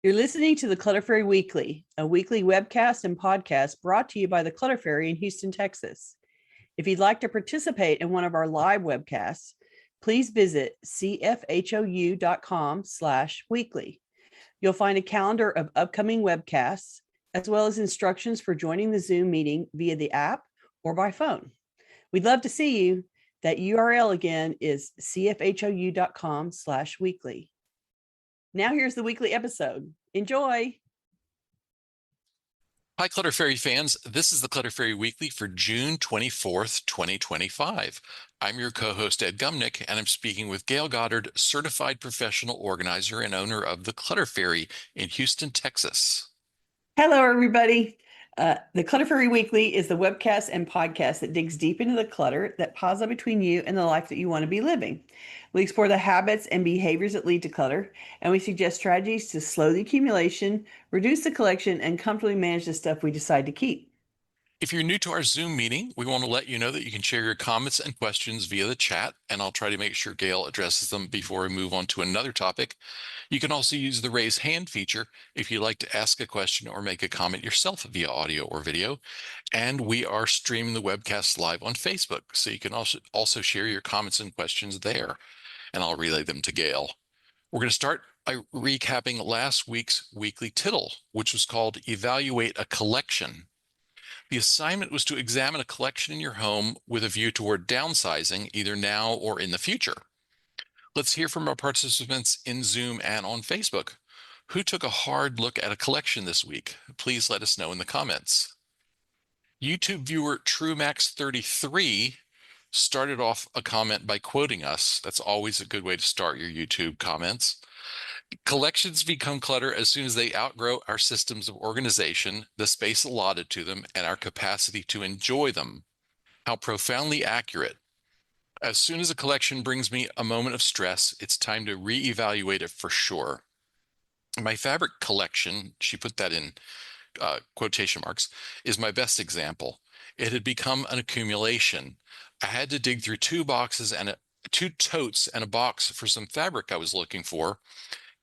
You're listening to the Clutter Fairy Weekly, a weekly webcast and podcast brought to you by the Clutter Fairy in Houston, Texas. If you'd like to participate in one of our live webcasts, please visit cfhou.com/weekly. You'll find a calendar of upcoming webcasts, as well as instructions for joining the Zoom meeting via the app or by phone. We'd love to see you. That URL again is cfhou.com/weekly. Now here's the weekly episode. Enjoy. Hi, Clutter Fairy fans. This is the Clutter Fairy Weekly for June 24th, 2025. I'm your co-host, Ed Gumnick, and I'm speaking with Gayle Goddard, certified professional organizer and owner of the Clutter Fairy in Houston, Texas. Hello, everybody. The Clutter Fairy Weekly is the webcast and podcast that digs deep into the clutter that piles up between you and the life that you want to be living. We explore the habits and behaviors that lead to clutter, and we suggest strategies to slow the accumulation, reduce the collection, and comfortably manage the stuff we decide to keep. If you're new to our Zoom meeting, we want to let you know that you can share your comments and questions via the chat, and I'll try to make sure Gayle addresses them before we move on to another topic. You can also use the raise hand feature if you'd like to ask a question or make a comment yourself via audio or video. And we are streaming the webcast live on Facebook, so you can also share your comments and questions there, and I'll relay them to Gayle. We're going to start by recapping last week's weekly tittle, which was called Evaluate a Collection. The assignment was to examine a collection in your home with a view toward downsizing, either now or in the future. Let's hear from our participants in Zoom and on Facebook. Who took a hard look at a collection this week? Please let us know in the comments. YouTube viewer TrueMax33 started off a comment by quoting us. That's always a good way to start your YouTube comments. Collections become clutter as soon as they outgrow our systems of organization, the space allotted to them, and our capacity to enjoy them. How profoundly accurate. As soon as a collection brings me a moment of stress, it's time to reevaluate it for sure. My fabric collection, she put that in quotation marks, is my best example. It had become an accumulation. I had to dig through two boxes and two totes and a box for some fabric I was looking for,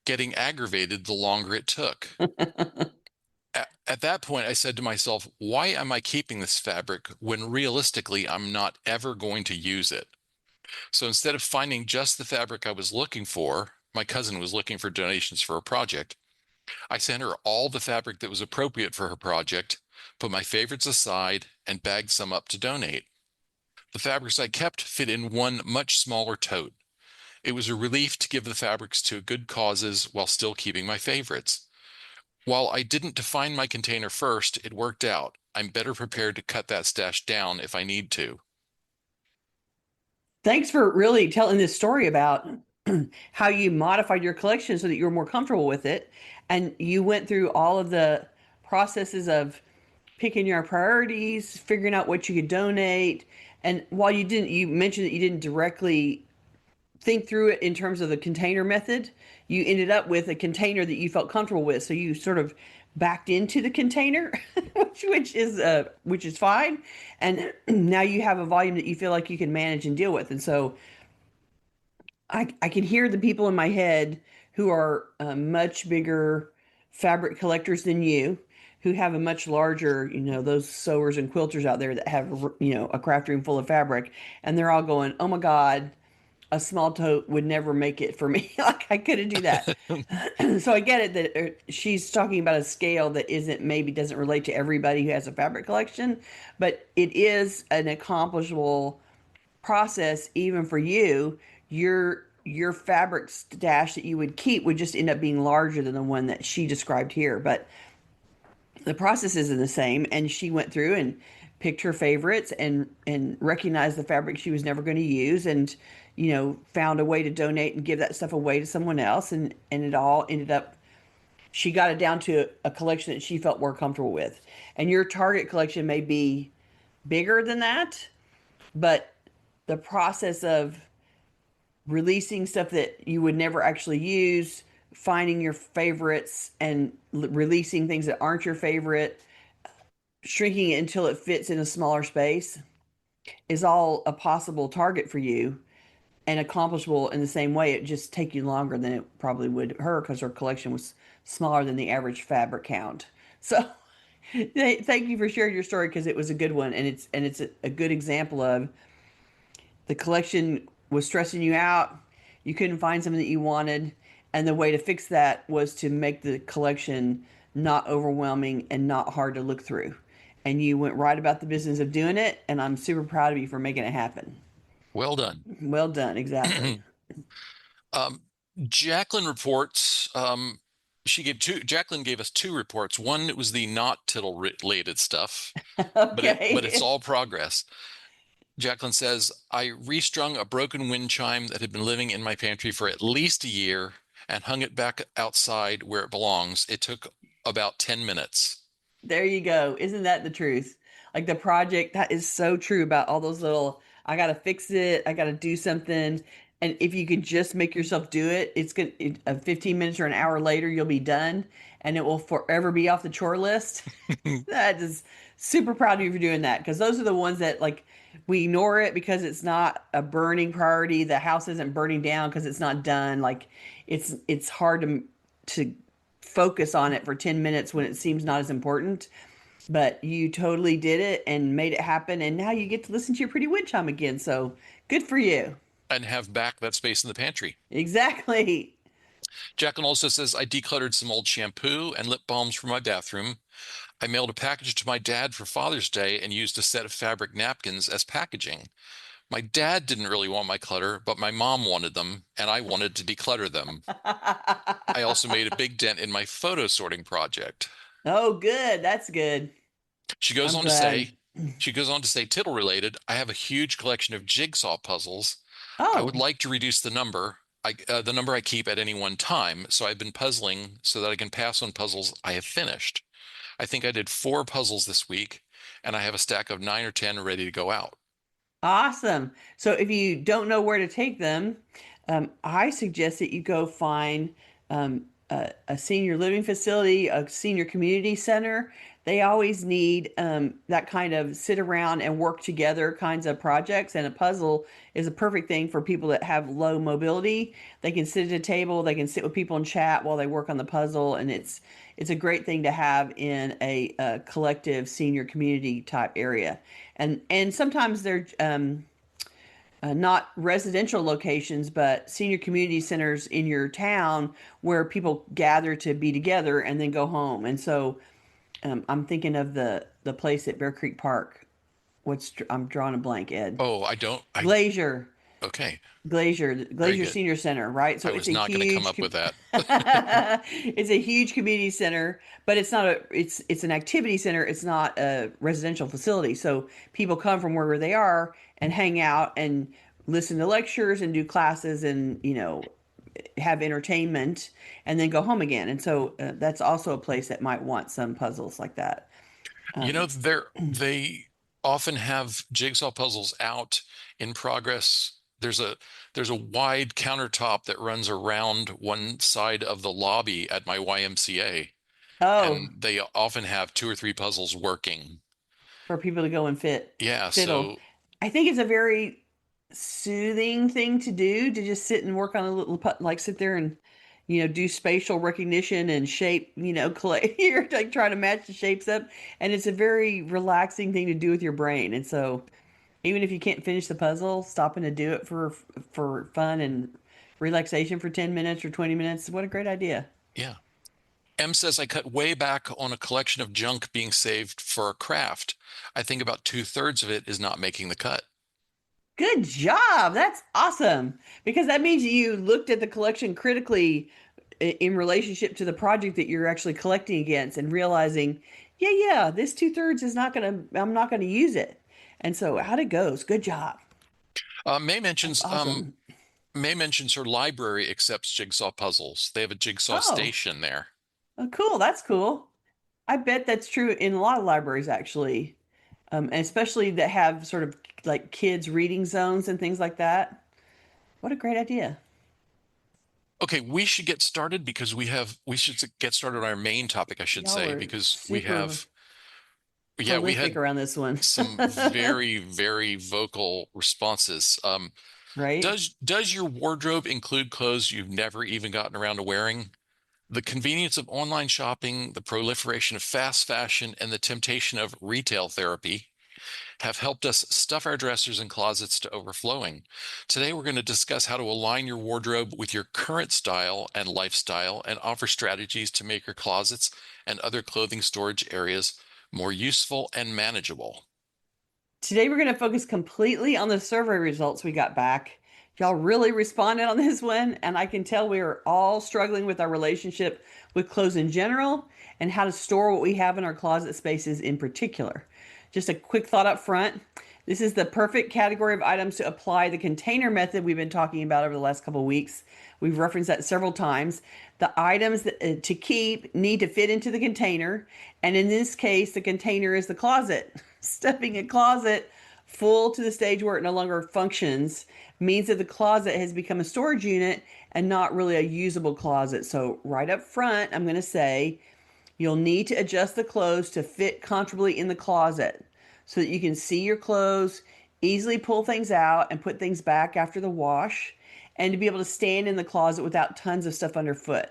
getting aggravated the longer it took. At that point, I said to myself, why am I keeping this fabric when realistically I'm not ever going to use it? So instead of finding just the fabric I was looking for, my cousin was looking for donations for a project, I sent her all the fabric that was appropriate for her project, put my favorites aside, and bagged some up to donate. The fabrics I kept fit in one much smaller tote. It was a relief to give the fabrics to good causes while still keeping my favorites. While I didn't define my container first, it worked out. I'm better prepared to cut that stash down if I need to. Thanks for really telling this story about how you modified your collection so that you were more comfortable with it. And you went through all of the processes of picking your priorities, figuring out what you could donate. And while you mentioned that you didn't directly think through it in terms of the container method, you ended up with a container that you felt comfortable with. So you sort of backed into the container, which is fine. And now you have a volume that you feel like you can manage and deal with. And so I can hear the people in my head who are much bigger fabric collectors than you, who have a much larger, those sewers and quilters out there that have, a craft room full of fabric. And they're all going, oh my God, a small tote would never make it for me. Like I couldn't do that. So I get it that she's talking about a scale that maybe doesn't relate to everybody who has a fabric collection, but it is an accomplishable process even for you. Your fabric stash that you would keep would just end up being larger than the one that she described here, but the process isn't the same. And she went through and picked her favorites and recognized the fabric she was never going to use, and found a way to donate and give that stuff away to someone else, and it all ended up, she got it down to a collection that she felt more comfortable with. And your target collection may be bigger than that, but the process of releasing stuff that you would never actually use, finding your favorites and releasing things that aren't your favorite, shrinking it until it fits in a smaller space, is all a possible target for you and accomplishable in the same way. It just take you longer than it probably would her, because her collection was smaller than the average fabric count. So thank you for sharing your story because it was a good one, and it's a good example of the collection was stressing you out. You couldn't find something that you wanted, and the way to fix that was to make the collection not overwhelming and not hard to look through. And you went right about the business of doing it, and I'm super proud of you for making it happen. Well done. Well done, exactly. Um, Jacqueline reports, Jacqueline gave us two reports. One was the not tittle related stuff, but it's Okay. all progress. Jacqueline says, I restrung a broken wind chime that had been living in my pantry for at least a year and hung it back outside where it belongs. It took about 10 minutes. There you go. Isn't that the truth? Like the project, that is so true about all those little, I got to fix it, I got to do something. And if you could just make yourself do it, it's good. 15 minutes or an hour later, you'll be done and it will forever be off the chore list. That is super proud of you for doing that because those are the ones that like we ignore it because it's not a burning priority. The house isn't burning down because it's not done. Like it's hard to focus on it for 10 minutes when it seems not as important. But you totally did it and made it happen, and now you get to listen to your pretty wind chime again. So good for you. And have back that space in the pantry. Exactly. Jacqueline also says, I decluttered some old shampoo and lip balms from my bathroom. I mailed a package to my dad for Father's Day and used a set of fabric napkins as packaging. My dad didn't really want my clutter, but my mom wanted them, and I wanted to declutter them. I also made a big dent in my photo sorting project. Oh, good. That's good. She goes I'm on to glad. say, tittle related, I have a huge collection of jigsaw puzzles. I would Oh, like to reduce the number I keep at any one time, so I've been puzzling so that I can pass on puzzles I have finished. I think I did 4 puzzles this week, and I have a stack of 9 or 10 ready to go out. awesome. So if you don't know where to take them, I suggest that you go find a senior living facility, a senior community center. They always need that kind of sit around and work together kinds of projects, and a puzzle is a perfect thing for people that have low mobility. They can sit at a table, they can sit with people and chat while they work on the puzzle, and it's a great thing to have in a collective senior community type area. And sometimes they're not residential locations, but senior community centers in your town where people gather to be together and then go home. And so I'm thinking of the place at Bear Creek Park. I'm drawing a blank, Ed. Oh, I don't, I, Glacier. okay, very Glacier good. Senior Center, right? So I it's was a not going to come huge up with that. it's a huge community center, but it's an activity center. It's not a residential facility. So people come from wherever they are and hang out and listen to lectures and do classes and, have entertainment and then go home again. And so that's also a place that might want some puzzles like that. Um, They often have jigsaw puzzles out in progress. There's a wide countertop that runs around one side of the lobby at my YMCA, oh, and they often have 2 or 3 puzzles working. for people to go and Yeah, fiddle. so I think it's a very soothing thing to do to just sit and work on a little like sit there and do spatial recognition and shape, clay. You're like trying to match the shapes up, and it's a very relaxing thing to do with your brain. And so even if you can't finish the puzzle, stopping to do it for fun and relaxation for 10 minutes or 20 minutes, what a great idea. yeah. M says I cut way back on a collection of junk being saved for a craft. I think about 2/3 of it is not making the cut. Good job. That's awesome. Because that means you looked at the collection critically in relationship to the project that you're actually collecting against and realizing, yeah, this 2/3 is not gonna, I'm not gonna use it. And so out it goes. Good job. Uh, That's awesome. May mentions her library accepts jigsaw puzzles. They have a jigsaw Oh, station there. oh, cool. That's cool. I bet that's true in a lot of libraries actually. And especially that have sort of like kids reading zones and things like that. What a great idea. Okay, we should get started because we should get started on our main topic, I should Y'all say, are because super we prolific had around this one. some very, very vocal responses. Right? Does your wardrobe include clothes you've never even gotten around to wearing? The convenience of online shopping, the proliferation of fast fashion, and the temptation of retail therapy have helped us stuff our dressers and closets to overflowing. Today, we're going to discuss how to align your wardrobe with your current style and lifestyle and offer strategies to make your closets and other clothing storage areas more useful and manageable. Today, we're going to focus completely on the survey results we got back. Y'all really responded on this one, and I can tell we are all struggling with our relationship with clothes in general and how to store what we have in our closet spaces in particular. Just a quick thought up front. This is the perfect category of items to apply the container method we've been talking about over the last couple of weeks. We've referenced that several times. The items that, to keep need to fit into the container. And in this case, the container is the closet. Stuffing a closet full to the stage where it no longer functions means that the closet has become a storage unit and not really a usable closet. So right up front, I'm going to say you'll need to adjust the clothes to fit comfortably in the closet so that you can see your clothes, easily pull things out and put things back after the wash, and to be able to stand in the closet without tons of stuff underfoot.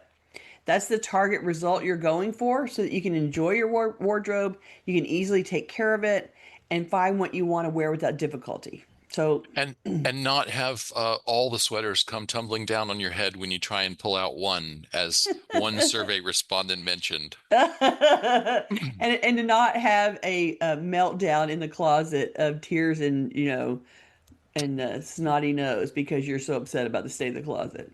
That's the target result you're going for so that you can enjoy your wardrobe, you can easily take care of it, and find what you want to wear without difficulty. So, And not have all the sweaters come tumbling down on your head when you try and pull out one, as one survey respondent mentioned. and to not have a meltdown in the closet of tears and and snotty nose because you're so upset about the state of the closet.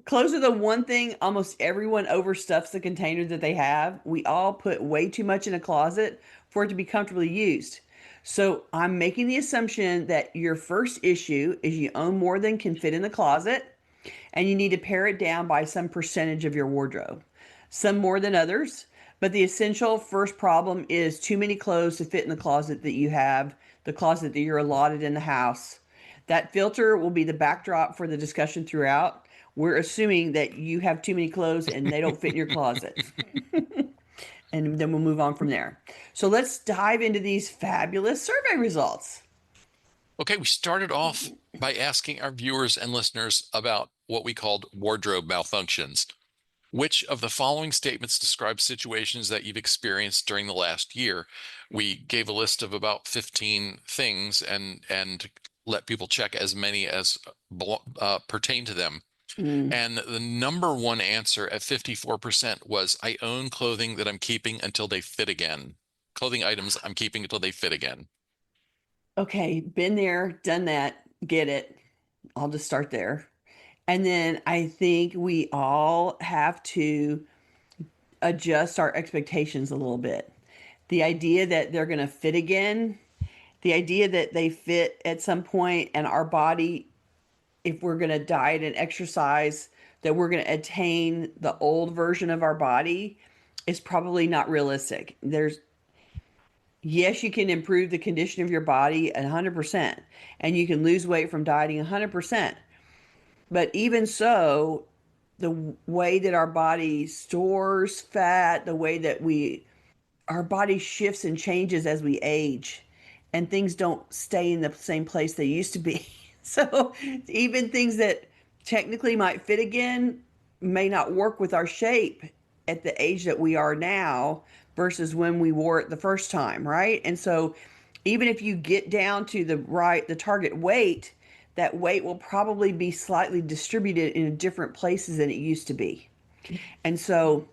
Clothes are the one thing almost everyone overstuffs the container that they have. We all put way too much in a closet for it to be comfortably used. So I'm making the assumption that your first issue is you own more than can fit in the closet and you need to pare it down by some percentage of your wardrobe. Some more than others, but the essential first problem is too many clothes to fit in the closet that you have, the closet that you're allotted in the house. That filter will be the backdrop for the discussion throughout. We're assuming that you have too many clothes and they don't fit in your closet. And then we'll move on from there. So let's dive into these fabulous survey results. Okay, we started off by asking our viewers and listeners about what we called wardrobe malfunctions. Which of the following statements describe situations that you've experienced during the last year? We gave a list of about 15 things and let people check as many as pertain to them. Mm. And the number one answer at 54% was I own clothing that I'm keeping until they fit again. Clothing items I'm keeping until they fit again. Okay, been there, done that, get it. I'll just start there. And then I think we all have to adjust our expectations a little bit. The idea that they're going to fit again, the idea that they fit at some point, and our body, if we're going to diet and exercise, that we're going to attain the old version of our body is probably not realistic. Yes, you can improve the condition of your body 100%, and you can lose weight from dieting 100%. But even so, the way that our body stores fat, the way that our body shifts and changes as we age, and things don't stay in the same place they used to be. So even things that technically might fit again may not work with our shape at the age that we are now versus when we wore it the first time, right? And so even if you get down to the target weight, that weight will probably be slightly distributed in different places than it used to be. And so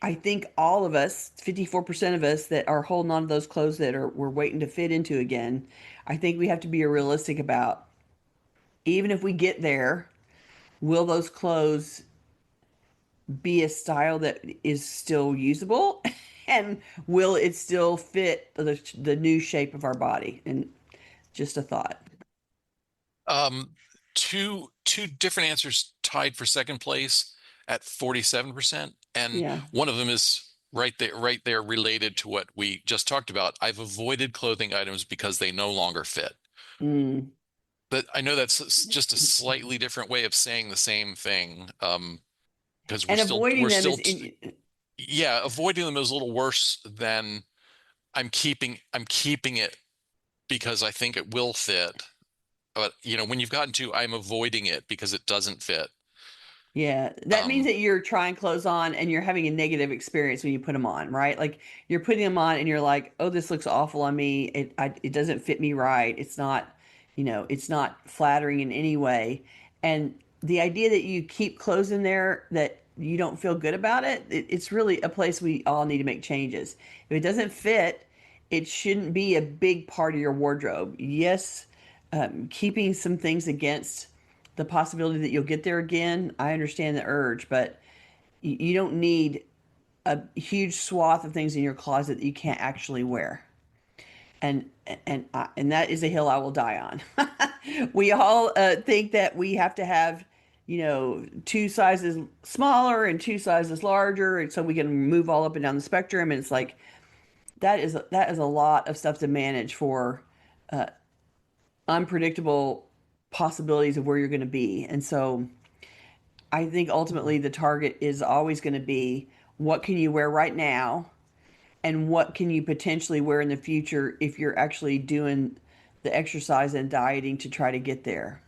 I think all of us, 54% of us that are holding on to those clothes that we're waiting to fit into again, I think we have to be realistic about even if we get there, will those clothes be a style that is still usable and will it still fit the new shape of our body? And just a thought. Um, two different answers tied for second place at 47%, and Yeah. one of them is right there related to what we just talked about. I've avoided clothing items because they no longer fit. Mm. But I know that's just a slightly different way of saying the same thing. Because we're And still avoiding we're them still is t yeah, avoiding them is a little worse than I'm keeping it because I think it will fit. But when you've gotten to I'm avoiding it because it doesn't fit, Yeah, that means Um, that you're trying clothes on and you're having a negative experience when you put them on, right? Like you're putting them on and you're like, "Oh, this looks awful on me. It doesn't fit me right. It's not, it's not flattering in any way." And the idea that you keep clothes in there that you don't feel good about it's really a place we all need to make changes. If it doesn't fit, it shouldn't be a big part of your wardrobe. Yes, keeping some things against the possibility that you'll get there again. I understand the urge, but you don't need a huge swath of things in your closet that you can't actually wear. And and that is a hill I will die on. We all think that we have to have, two sizes smaller and two sizes larger, and so we can move all up and down the spectrum. And it's like that is a lot of stuff to manage for unpredictable possibilities of where you're going to be. And so I think ultimately the target is always going to be what can you wear right now and what can you potentially wear in the future if you're actually doing the exercise and dieting to try to get there.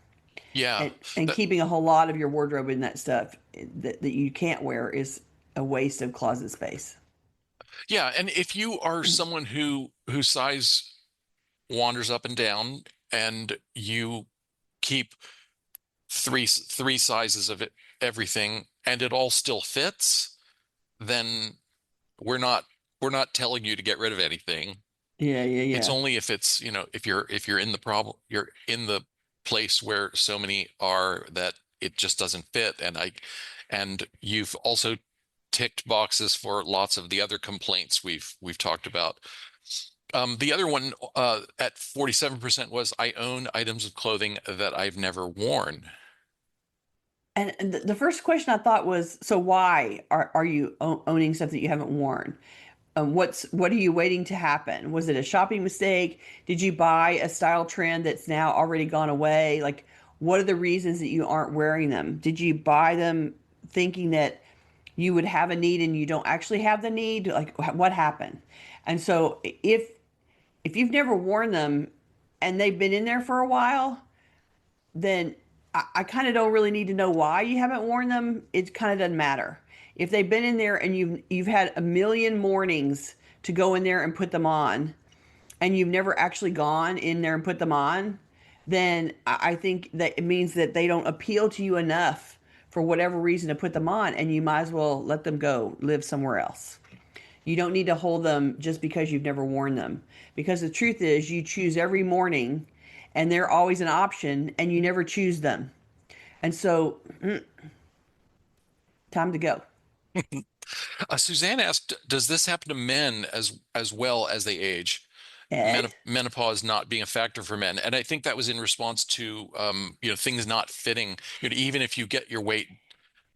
yeah, And that, keeping a whole lot of your wardrobe in that stuff that you can't wear is a waste of closet space. yeah. And if you are someone whose size wanders up and down, and you keep three sizes of everything, and it all still fits, then we're not we're not telling you to get rid of anything. Yeah, yeah, It's yeah. only if it's, if you're in the problem, you're in the place where so many are that it just doesn't fit. And you've also ticked boxes for lots of the other complaints we've talked about. The other one at 47% was I own items of clothing that I've never worn. And the first question I thought was, so why are you owning stuff that you haven't worn? What are you waiting to happen? Was it a shopping mistake? Did you buy a style trend that's now already gone away? Like, what are the reasons that you aren't wearing them? Did you buy them thinking that you would have a need and you don't actually have the need? Like, what happened? And so if you've never worn them and they've been in there for a while, then I kind of don't really need to know why you haven't worn them. It kind of doesn't matter. If they've been in there and you've had a million mornings to go in there and put them on, and you've never actually gone in there and put them on, then I think that it means that they don't appeal to you enough for whatever reason to put them on, and you might as well let them go, live somewhere else. You don't need to hold them just because you've never worn them. Because the truth is, you choose every morning and they're always an option and you never choose them. And so, time to go. Suzanne asked, does this happen to men as well as they age? Ed, Menopause not being a factor for men. And I think that was in response to things not fitting. Even if you get your weight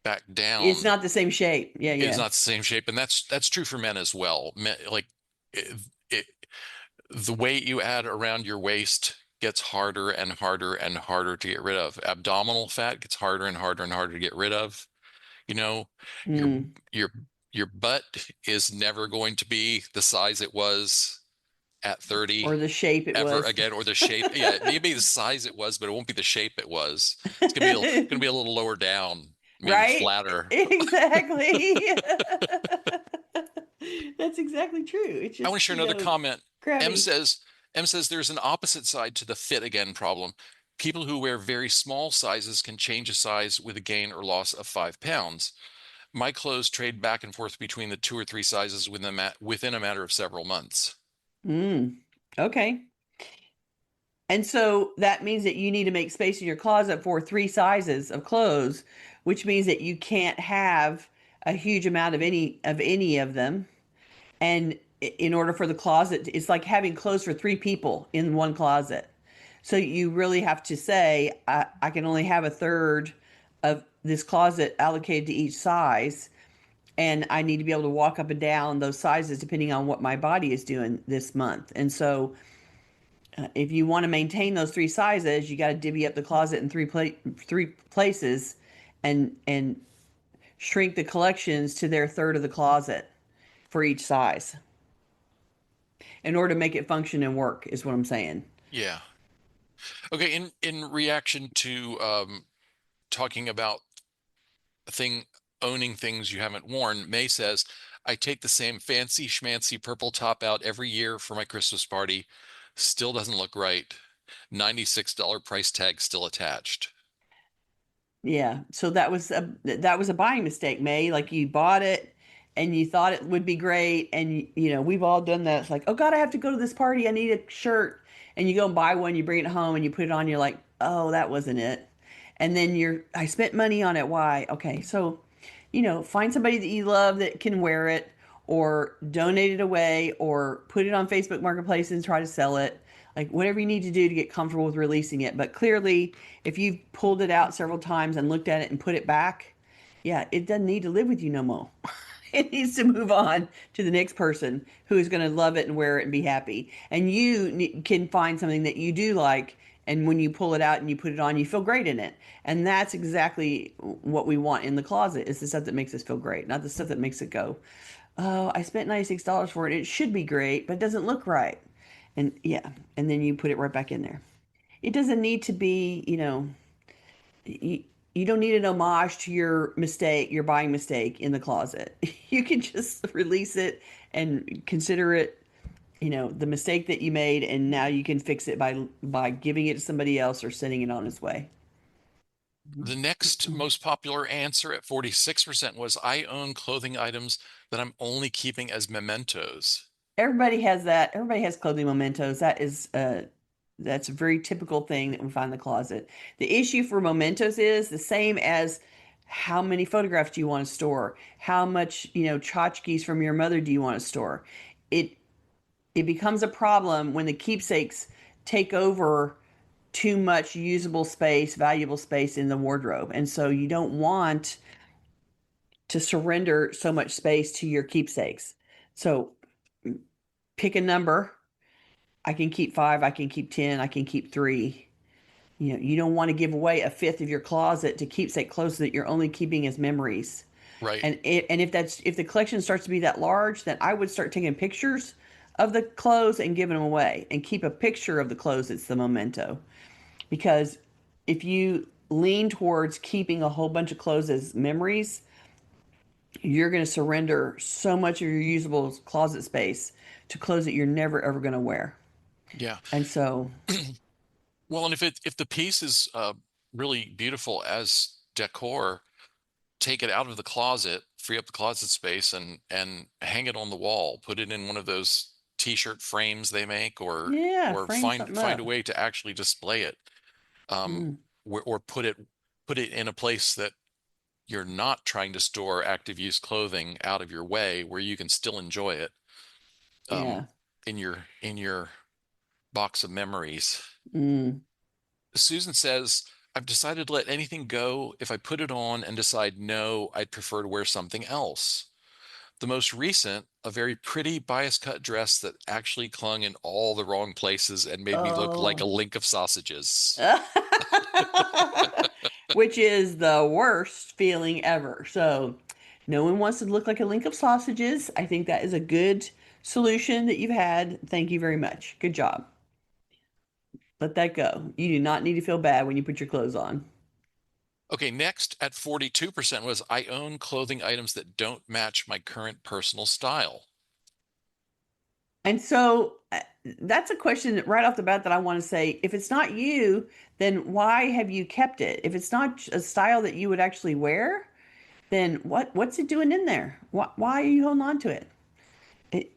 back it's down, not the same shape. Yeah, it is yeah. not the same shape. And that's true for men as well. Like it, it, the weight you add around your waist gets harder and harder and harder to get rid of. Abdominal fat gets harder and harder and harder to get rid of. You know, your Mm. your your butt is never going to be the size it was at 30 Or the shape it ever was. again, or the shape. Yeah, it may be the size it was, but it won't be the shape it was. It's gonna be a little lower down, maybe Right? flatter. Exactly. That's exactly true. It's I want to just, share another comment. M crabby. says M says there's an opposite side to the fit again problem. People who wear very small sizes can change a size with a gain or loss of 5 pounds. My clothes trade back and forth between the two or three sizes within a matter of several months. Mm. Okay. And so that means that you need to make space in your closet for three sizes of clothes, which means that you can't have a huge amount of any of them. And in order for the closet, it's like having clothes for three people in one closet. So you really have to say, I can only have a third of this closet allocated to each size. And I need to be able to walk up and down those sizes depending on what my body is doing this month. And so if you want to maintain those three sizes, you got to divvy up the closet in three places and shrink the collections to their third of the closet for each size in order to make it function and work is what I'm saying. Yeah. Okay. In reaction to talking about thing, owning things you haven't worn. May says, I take the same fancy schmancy purple top out every year for my Christmas party. Still doesn't look right. $96 price tag still attached. Yeah. So that was a buying mistake, May. Like you bought it and you thought it would be great. And you know, we've all done that. It's like, oh God, I have to go to this party. I need a shirt. And you go and buy one, you bring it home and you put it on, you're like, oh, that wasn't it. And then I spent money on it. Why? Okay. So, you know, find somebody that you love that can wear it, or donate it away, or put it on Facebook Marketplace and try to sell it. Like whatever you need to do to get comfortable with releasing it. But clearly, if you've pulled it out several times and looked at it and put it back, yeah, it doesn't need to live with you no more. It needs to move on to the next person who is going to love it and wear it and be happy. And you can find something that you do like, and when you pull it out and you put it on, you feel great in it. And that's exactly what we want in the closet, is the stuff that makes us feel great, not the stuff that makes it go, oh, I spent $96 for it. It should be great, but it doesn't look right. And yeah, and then you put it right back in there. It doesn't need to be, you know, you, you don't need an homage to your mistake, your buying mistake in the closet. You can just release it and consider it, you know, the mistake that you made, and now you can fix it by giving it to somebody else or sending it on its way. The next most popular answer at 46% was, I own clothing items that I'm only keeping as mementos. Everybody has that. Everybody has clothing mementos. That's a very typical thing that we find in the closet. The issue for mementos is the same as how many photographs do you want to store? How much, you know, tchotchkes from your mother do you want to store? It it becomes a problem when the keepsakes take over too much usable space, valuable space in the wardrobe. And so you don't want to surrender so much space to your keepsakes. So pick a number. I can keep 5, I can keep 10, I can keep 3. You know, you don't want to give away a fifth of your closet to keepsake clothes that you're only keeping as memories. Right. And if the collection starts to be that large, then I would start taking pictures of the clothes and giving them away, and keep a picture of the clothes. It's the memento. Because if you lean towards keeping a whole bunch of clothes as memories, you're going to surrender so much of your usable closet space to clothes that you're never ever going to wear. Yeah. And so, Well, and if the piece is really beautiful as decor, take it out of the closet, free up the closet space, and hang it on the wall. Put it in one of those t-shirt frames they make, yeah, or frame find something find a up. way to actually display it. Um, Mm, or put it in a place that you're not trying to store active use clothing out of your way, where you can still enjoy it um, yeah. in your box of memories. Mm. Susan says, I've decided to let anything go. If I put it on and decide no, I'd prefer to wear something else. The most recent, a very pretty bias cut dress that actually clung in all the wrong places and made me look like a Oh. link of sausages. Which is the worst feeling ever. So, no one wants to look like a link of sausages. I think that is a good solution that you've had. Thank you very much. Good job. Let that go. You do not need to feel bad when you put your clothes on. Okay, next at 42% was, I own clothing items that don't match my current personal style. And so that's a question that right off the bat that I want to say, if it's not you, then why have you kept it? If it's not a style that you would actually wear, then what's it doing in there? Why are you holding on to it? It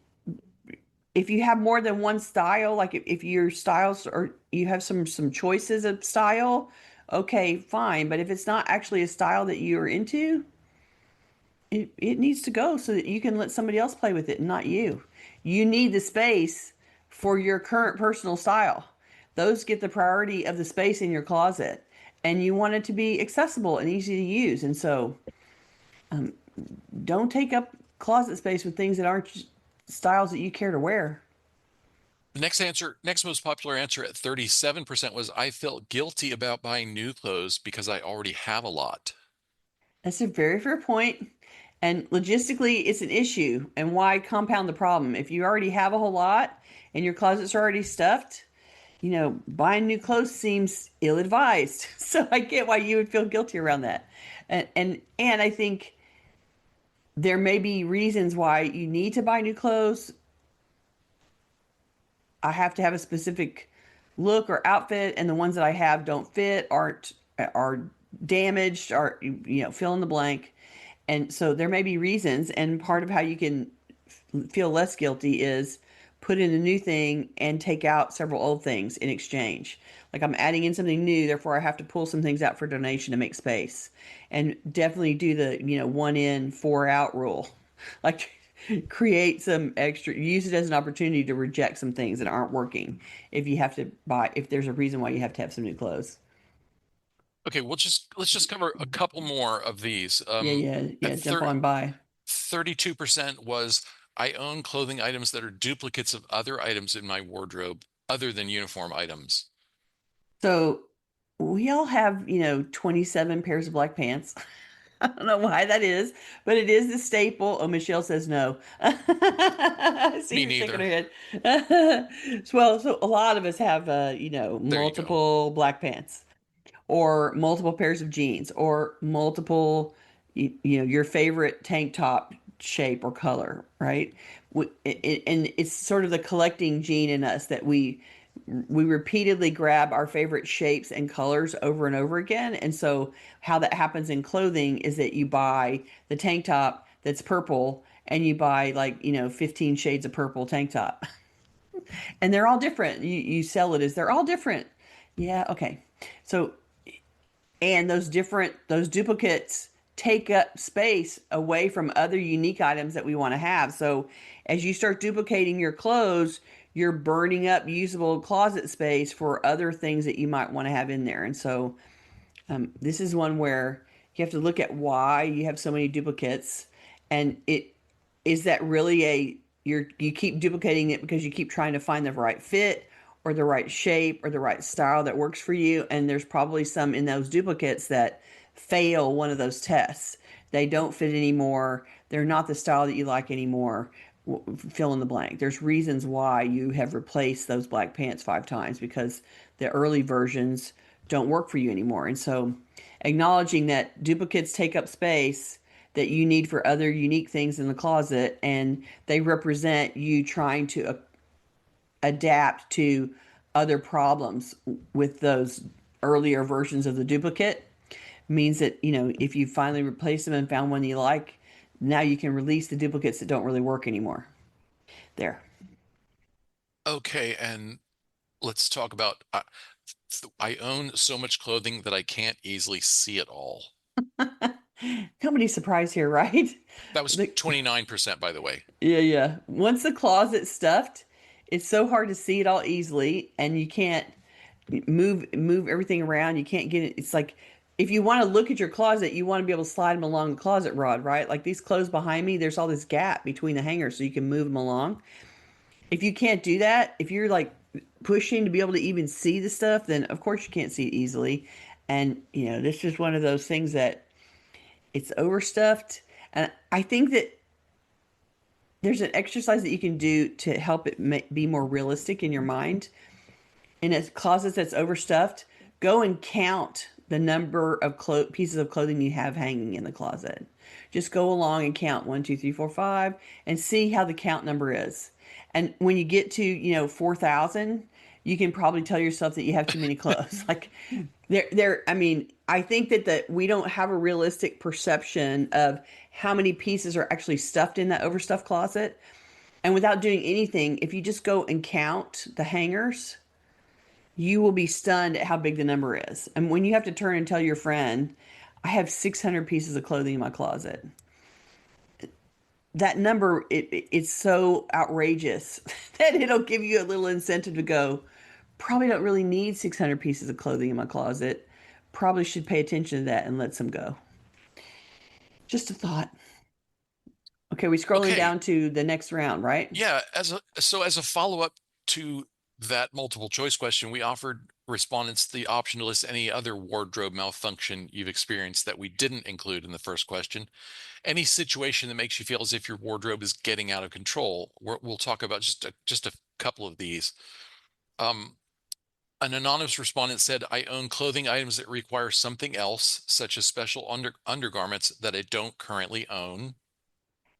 if you have more than one style, like if your styles, or you have some choices of style, okay, fine. But if it's not actually a style that you're into, it needs to go so that you can let somebody else play with it, not you. You need the space for your current personal style. Those get the priority of the space in your closet, and you want it to be accessible and easy to use. And so don't take up closet space with things that aren't styles that you care to wear. The next most popular answer at 37% was, I felt guilty about buying new clothes because I already have a lot. That's a very fair point. And logistically, it's an issue. And why compound the problem? If you already have a whole lot and your closet's already stuffed, you know, buying new clothes seems ill advised. So I get why you would feel guilty around that. And I think there may be reasons why you need to buy new clothes. I have to have a specific look or outfit, and the ones that I have don't fit, are damaged, are fill in the blank. And so there may be reasons, and part of how you can feel less guilty is put in a new thing and take out several old things in exchange. Like I'm adding in something new, therefore I have to pull some things out for donation to make space. And definitely do the, one in, four out rule. Like create some extra, use it as an opportunity to reject some things that aren't working if you have to buy, if there's a reason why you have to have some new clothes. Okay, let's just cover a couple more of these. Yeah, yeah, At yeah. Jump on by. 32% was I own clothing items that are duplicates of other items in my wardrobe other than uniform items. So we all have, 27 pairs of black pants. I don't know why that is, but it is the staple. Oh, Michelle says no. I see Me her shaking neither. her head. Well, so a lot of us have, There you go. multiple black pants or multiple pairs of jeans or multiple, your favorite tank top shape or color, right? And it's sort of the collecting gene in us that we repeatedly grab our favorite shapes and colors over and over again. And so how that happens in clothing is that you buy the tank top that's purple and you buy like, 15 shades of purple tank top. And they're all different. You sell it as they're all different. Yeah, okay. So and those duplicates take up space away from other unique items that we want to have. So as you start duplicating your clothes, you're burning up usable closet space for other things that you might want to have in there. And so this is one where you have to look at why you have so many duplicates, and it is that really you keep duplicating it because you keep trying to find the right fit or the right shape or the right style that works for you, and there's probably some in those duplicates that fail one of those tests. They don't fit anymore. They're not the style that you like anymore. Fill in the blank. There's reasons why you have replaced those black pants 5 times because the early versions don't work for you anymore. And so acknowledging that duplicates take up space that you need for other unique things in the closet, and they represent you trying to adapt to other problems with those earlier versions of the duplicate, means that, if you finally replace them and found one you like, now you can release the duplicates that don't really work anymore. There. Okay, and let's talk about I own so much clothing that I can't easily see it all. Nobody's surprised here, right? That was The, 29%, by the way. yeah, yeah. Once the closet's stuffed, it's so hard to see it all easily, and you can't move everything around. You can't get it. It's like if you want to look at your closet, you want to be able to slide them along the closet rod, right? Like these clothes behind me, there's all this gap between the hangers so you can move them along. If you can't do that, if you're like pushing to be able to even see the stuff, then of course you can't see it easily. And this is one of those things that it's overstuffed. And I think that there's an exercise that you can do to help it be more realistic in your mind. In a closet that's overstuffed, go and count the number of pieces of clothing you have hanging in the closet. Just go along and count 1, 2, 3, 4, 5, and see how the count number is. And when you get to 4,000, you can probably tell yourself that you have too many clothes. Like there. I mean, I think that we don't have a realistic perception of how many pieces are actually stuffed in that overstuffed closet. And without doing anything, if you just go and count the hangers, you will be stunned at how big the number is. And when you have to turn and tell your friend, I have 600 pieces of clothing in my closet, that number, it's so outrageous that it'll give you a little incentive to go, probably don't really need 600 pieces of clothing in my closet. Probably should pay attention to that and let some go. Just a thought. Okay, we're scrolling Okay, down to the next round, right? yeah, as a follow-up to that multiple choice question, we offered respondents the option to list any other wardrobe malfunction you've experienced that we didn't include in the first question. Any situation that makes you feel as if your wardrobe is getting out of control. We'll talk about just a couple of these. Um, An anonymous respondent said, I own clothing items that require something else, such as special undergarments that I don't currently own.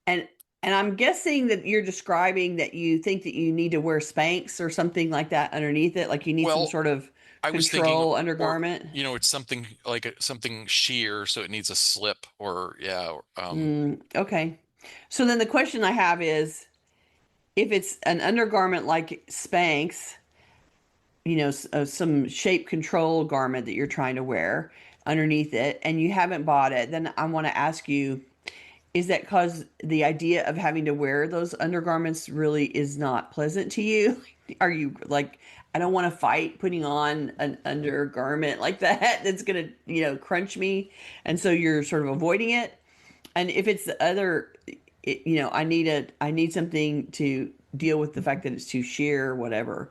And I'm guessing that you're describing that you think that you need to wear Spanx or something like that underneath it, like you need some Well, sort of I was thinking, control or, undergarment. it's something like something sheer, so it needs a slip or, yeah. Okay. So then the question I have is, if it's an undergarment like Spanx, some shape control garment that you're trying to wear underneath it, and you haven't bought it, then I want to ask you, is that because the idea of having to wear those undergarments really is not pleasant to you? Are you like, I don't want to fight putting on an undergarment like that that's gonna, crunch me, and so you're sort of avoiding it? And if it's the other, I need something to deal with the fact that it's too sheer or whatever,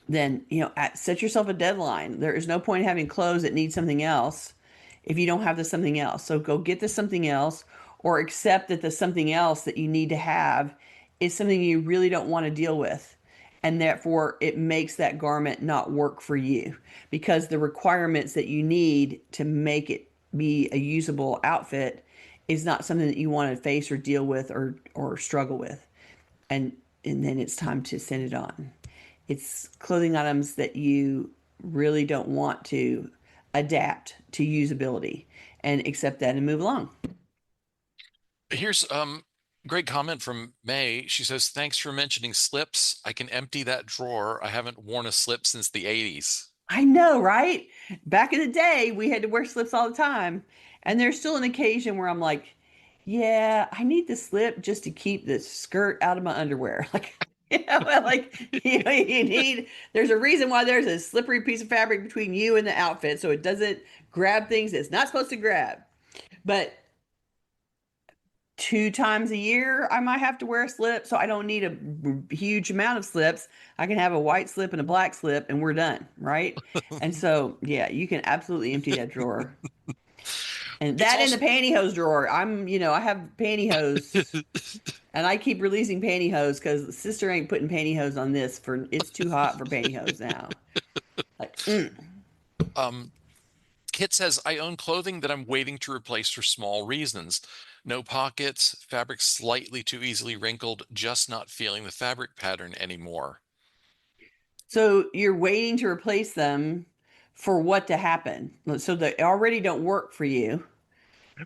then set yourself a deadline. There is no point having clothes that need something else if you don't have the something else. So go get the something else, or accept that the something else that you need to have is something you really don't want to deal with, and therefore it makes that garment not work for you, because the requirements that you need to make it be a usable outfit is not something that you want to face or deal with or struggle with. And then it's time to send it on. It's clothing items that you really don't want to adapt to usability, and accept that and move along. Here's great comment from May. She says, thanks for mentioning slips. I can empty that drawer. I haven't worn a slip since the 80s. I know, right? Back in the day, we had to wear slips all the time. And there's still an occasion where I'm like, yeah, I need the slip just to keep the skirt out of my underwear. Like, there's a reason why there's a slippery piece of fabric between you and the outfit so it doesn't grab things it's not supposed to grab. But 2 times a year, I might have to wear a slip, so I don't need a huge amount of slips. I can have a white slip and a black slip, and we're done, right? And so, yeah, you can absolutely empty that drawer. And It's that in the also pantyhose drawer. I have pantyhose, and I keep releasing pantyhose because the sister ain't putting pantyhose on this for it's too hot for pantyhose now. Like, um Kit says, I own clothing that I'm waiting to replace for small reasons. No pockets, fabric slightly too easily wrinkled, just not feeling the fabric pattern anymore. so you're waiting to replace them for what to happen? So they already don't work for you,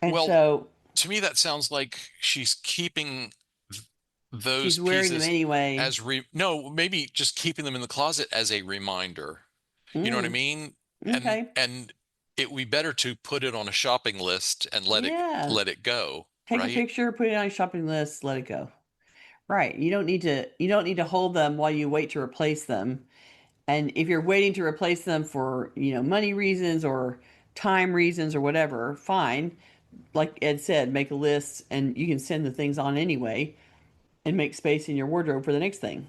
and Well, so to me, that sounds like she's keeping those she's wearing them pieces anyway. as no, maybe just keeping them in the closet as a reminder. You know what I Mm, mean? And okay. it would be better to put it on a shopping list and Yeah. let it go, Take a right? picture, put it on your shopping list, let it go. Right. You don't need to hold them while you wait to replace them. And if you're waiting to replace them for, money reasons or time reasons or whatever, fine. Like Ed said, make a list and you can send the things on anyway and make space in your wardrobe for the next thing.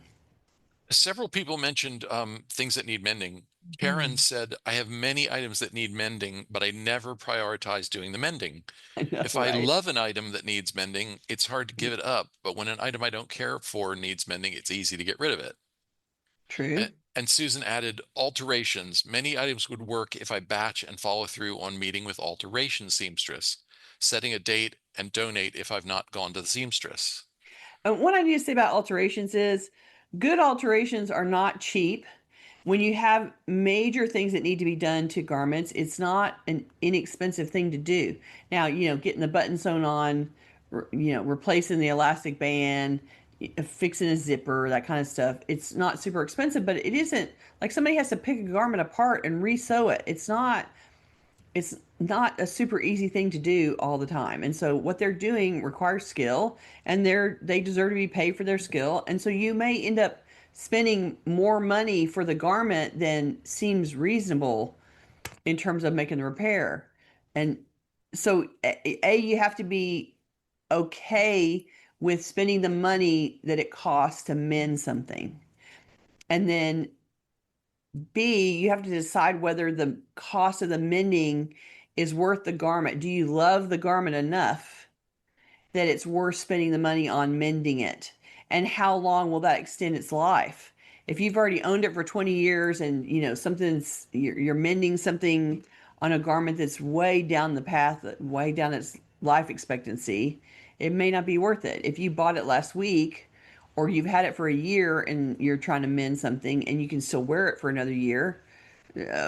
Several people mentioned things that need mending. Karen Mhm. said, I have many items that need mending, but I never prioritize doing the mending. I know, If I right? love an item that needs mending, it's hard to give it up. But when an item I don't care for needs mending, it's easy to get rid of it. True. And Susan added, alterations. Many items would work if I batch and follow through on meeting with alteration seamstress, setting a date and donate if I've not gone to the seamstress. And what I need to say about alterations is good alterations are not cheap. When you have major things that need to be done to garments, it's not an inexpensive thing to do. Now, getting the button sewn on, replacing the elastic band, fixing a zipper, that kind of stuff. It's not super expensive, but it isn't like somebody has to pick a garment apart and resew it. It's not a super easy thing to do all the time. And so what they're doing requires skill, and they deserve to be paid for their skill. And so you may end up spending more money for the garment than seems reasonable in terms of making the repair. And so you have to be okay with spending the money that it costs to mend something. And then B, you have to decide whether the cost of the mending is worth the garment. Do you love the garment enough that it's worth spending the money on mending it? And how long will that extend its life? If you've already owned it for 20 years and something's you're mending something on a garment that's way down the path, way down its life expectancy, it may not be worth it. If you bought it last week or you've had it for a year and you're trying to mend something and you can still wear it for another year,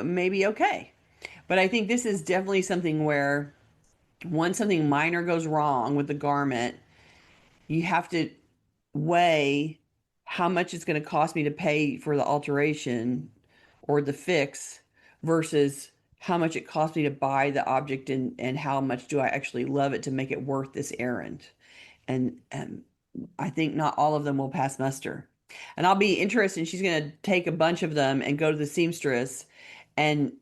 maybe okay. But I think this is definitely something where once something minor goes wrong with the garment, you have to weigh how much it's going to cost me to pay for the alteration or the fix versus how much it costs me to buy the object, and how much do I actually love it to make it worth this errand. And I think not all of them will pass muster. And I'll be interested. She's going to take a bunch of them and go to the seamstress and,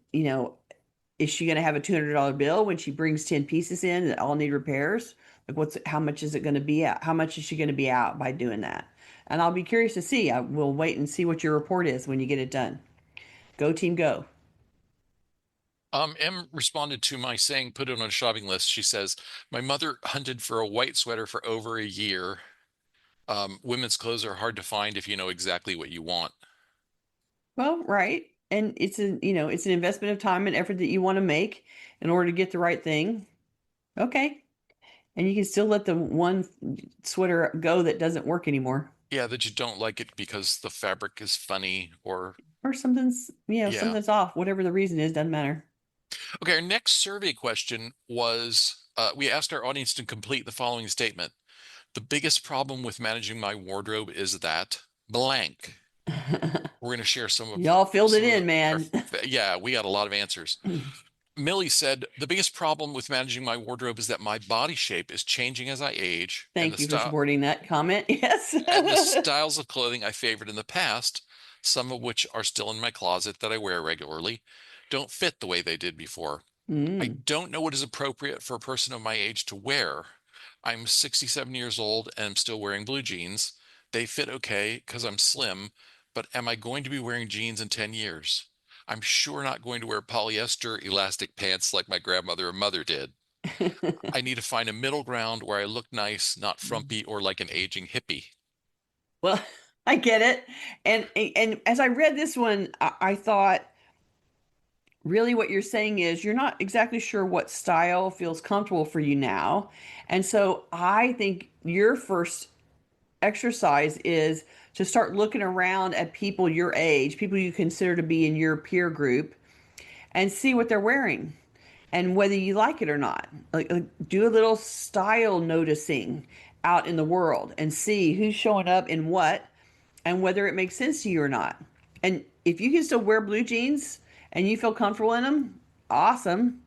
is she going to have a $200 bill when she brings 10 pieces in that all need repairs? Like how much is it going to be out? How much is she going to be out by doing that? And I'll be curious to see. I will wait and see what your report is when you get it done. Go team, go. M responded to my saying, put it on a shopping list. She says, my mother hunted for a white sweater for over a year. Women's clothes are hard to find if you know exactly what you want. Well, right. And it's an investment of time and effort that you want to make in order to get the right thing. Okay. And you can still let the one sweater go that doesn't work anymore. Yeah, that you don't like it because the fabric is funny Or something's, yeah. something's off. Whatever the reason is, doesn't matter. Okay, our next survey question was, we asked our audience to complete the following statement. The biggest problem with managing my wardrobe is that blank. We're going to share Y'all filled it some of in, man. yeah, we got a lot of answers. Millie said, the biggest problem with managing my wardrobe is that my body shape is changing as I age, Thank you for supporting that comment. Yes. and the styles of clothing I favored in the past, some of which are still in my closet that I wear regularly, don't fit the way they did before. I Mm. don't know what is appropriate for a person of my age to wear. I'm 67 years old and I'm still wearing blue jeans. They fit okay because I'm slim, but am I going to be wearing jeans in 10 years? I'm sure not going to wear polyester elastic pants like my grandmother and mother did. I need to find a middle ground where I look nice, not frumpy or like an aging hippie. Well, I get it. And as I read this one, I thought really what you're saying is you're not exactly sure what style feels comfortable for you now. And so I think your first exercise is to start looking around at people your age, people you consider to be in your peer group, and see what they're wearing and whether you like it or not. Do a little style noticing out in the world and see who's showing up in what and whether it makes sense to you or not. And if you can still wear blue jeans and you feel comfortable in them, awesome.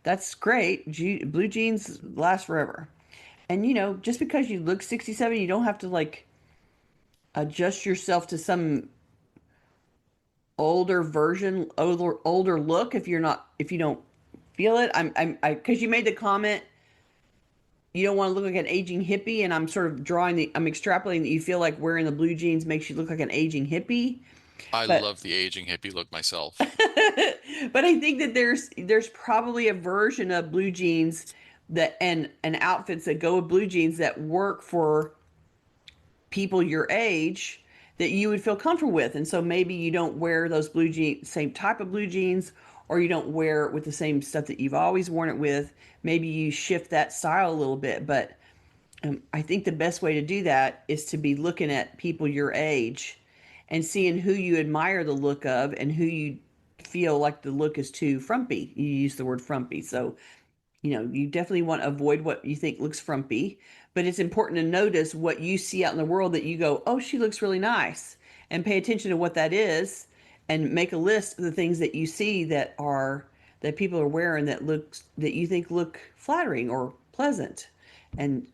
That's great. Blue jeans last forever. And just because you look 67, you don't have to like adjust yourself to some older version, older look if you don't feel it. Because you made the comment you don't want to look like an aging hippie, and I'm sort of I'm extrapolating that you feel like wearing the blue jeans makes you look like an aging hippie. I But love the aging hippie look myself. but I think that there's probably a version of blue jeans that and outfits that go with blue jeans that work for people your age that you would feel comfortable with. And so maybe you don't wear those blue jeans, same type of blue jeans, or you don't wear it with the same stuff that you've always worn it with. Maybe you shift that style a little bit. But I think the best way to do that is to be looking at people your age and seeing who you admire the look of and who you feel like the look is too frumpy. You use the word frumpy. So you definitely want to avoid what you think looks frumpy, but it's important to notice what you see out in the world that you go, oh, she looks really nice, and pay attention to what that is and make a list of the things that you see that people are wearing that you think look flattering or pleasant, and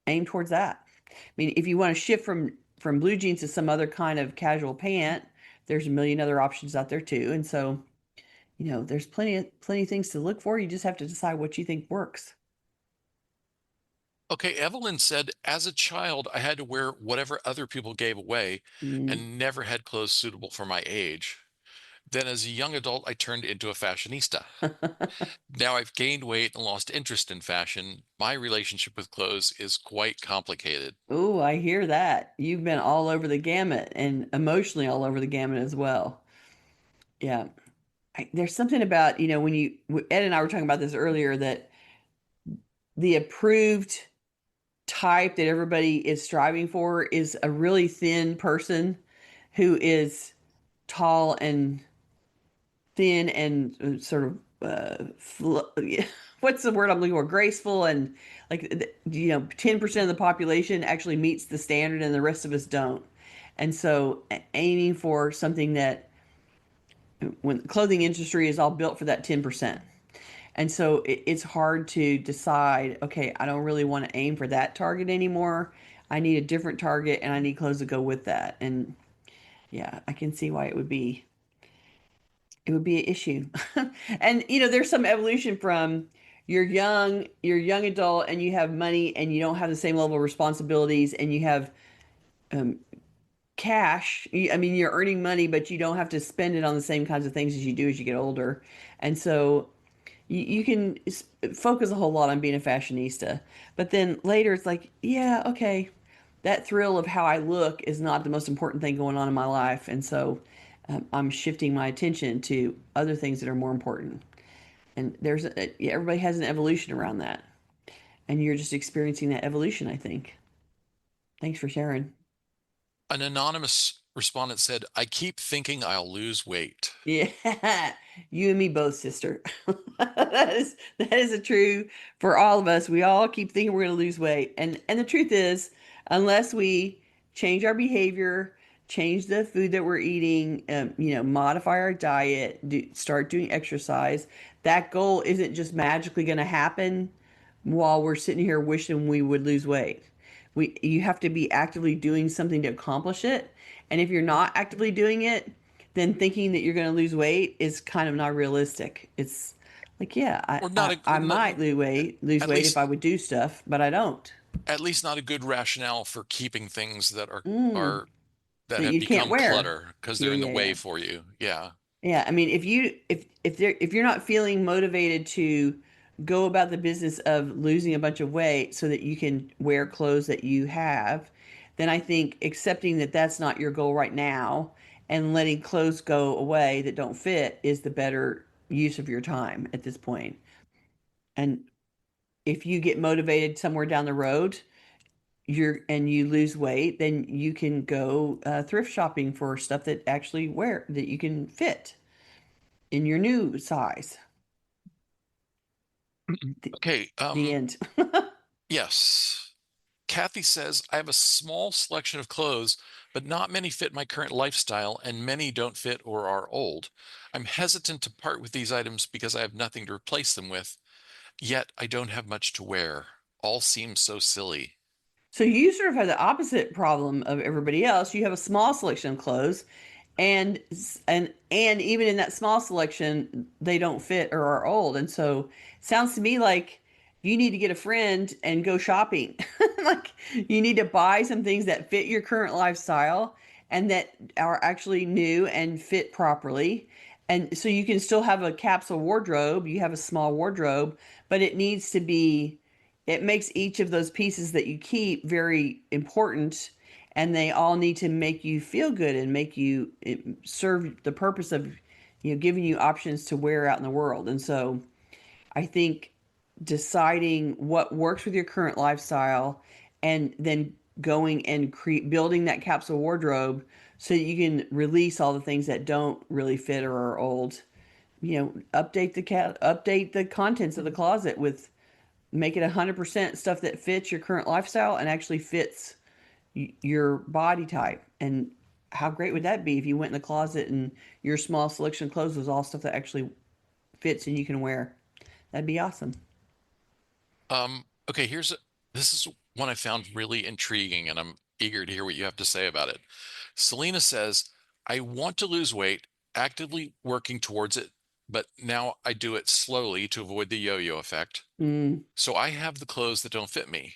aim towards that. I mean, if you want to shift from blue jeans to some other kind of casual pant, there's a million other options out there too. And so there's plenty of things to look for. You just have to decide what you think works. Okay, Evelyn said, as a child, I had to wear whatever other people gave away Mm. and never had clothes suitable for my age. Then as a young adult, I turned into a fashionista. Now I've gained weight and lost interest in fashion. My relationship with clothes is quite complicated. Oh, I hear that. You've been all over the gamut and emotionally all over the gamut as well. Yeah. There's something about, when Ed and I were talking about this earlier, that the approved type that everybody is striving for is a really thin person who is tall and thin and sort of what's the word I'm looking for? Graceful, and like 10% of the population actually meets the standard and the rest of us don't. And so aiming for something that, when the clothing industry is all built for that 10%. And so it's hard to decide, okay, I don't really want to aim for that target anymore. I need a different target and I need clothes to go with that. And yeah, I can see why it would be an issue. And there's some evolution from you're young adult and you have money and you don't have the same level of responsibilities and you have um, cash. I mean, you're earning money, but you don't have to spend it on the same kinds of things as you do as you get older. And so you can focus a whole lot on being a fashionista. But then later it's like, yeah, okay, that thrill of how I look is not the most important thing going on in my life. And so I'm shifting my attention to other things that are more important. And everybody has an evolution around that. And you're just experiencing that evolution, I think. Thanks for sharing. An anonymous respondent said, I keep thinking I'll lose weight. Yeah, you and me both, sister. That is a true for all of us. We all keep thinking we're going to lose weight, and the truth is, unless we change our behavior, change the food that we're eating, modify our diet, start doing exercise, that goal isn't just magically going to happen while we're sitting here wishing we would lose weight. You have to be actively doing something to accomplish it, and if you're not actively doing it, then thinking that you're going to lose weight is kind of not realistic. It's like, yeah, I, Or I, not a, I not, might lose at weight if I least would do stuff, but I don't. at least not a good rationale for keeping things that Mm, are that that have you can't become wear. clutter because they're Yeah, in the yeah, way yeah. for you. Yeah. Yeah, I mean, if you're not feeling motivated to go about the business of losing a bunch of weight so that you can wear clothes that you have, then I think accepting that that's not your goal right now and letting clothes go away that don't fit is the better use of your time at this point. And if you get motivated somewhere down the road, you lose weight, then you can go thrift shopping for stuff that actually wear that you can fit in your new size. The, Okay. the end. Yes. Kathy says, I have a small selection of clothes, but not many fit my current lifestyle, and many don't fit or are old. I'm hesitant to part with these items because I have nothing to replace them with, yet I don't have much to wear. All seems so silly. So you sort of have the opposite problem of everybody else. You have a small selection of clothes, and even in that small selection, they don't fit or are old. And so it sounds to me like you need to get a friend and go shopping. Like you need to buy some things that fit your current lifestyle and that are actually new and fit properly. And so you can still have a capsule wardrobe, you have a small wardrobe, but it makes each of those pieces that you keep very important, and they all need to make you feel good and make you serve the purpose of giving you options to wear out in the world. And so I think deciding what works with your current lifestyle and then going and building that capsule wardrobe so that you can release all the things that don't really fit or are old. Update the contents of the closet with, make it 100% stuff that fits your current lifestyle and actually fits your body type. And how great would that be if you went in the closet and your small selection of clothes was all stuff that actually fits and you can wear? That'd be awesome. Okay, this is one I found really intriguing, and I'm eager to hear what you have to say about it. Selena says, I want to lose weight, actively working towards it, but now I do it slowly to avoid the yo-yo effect. Mm. So I have the clothes that don't fit me.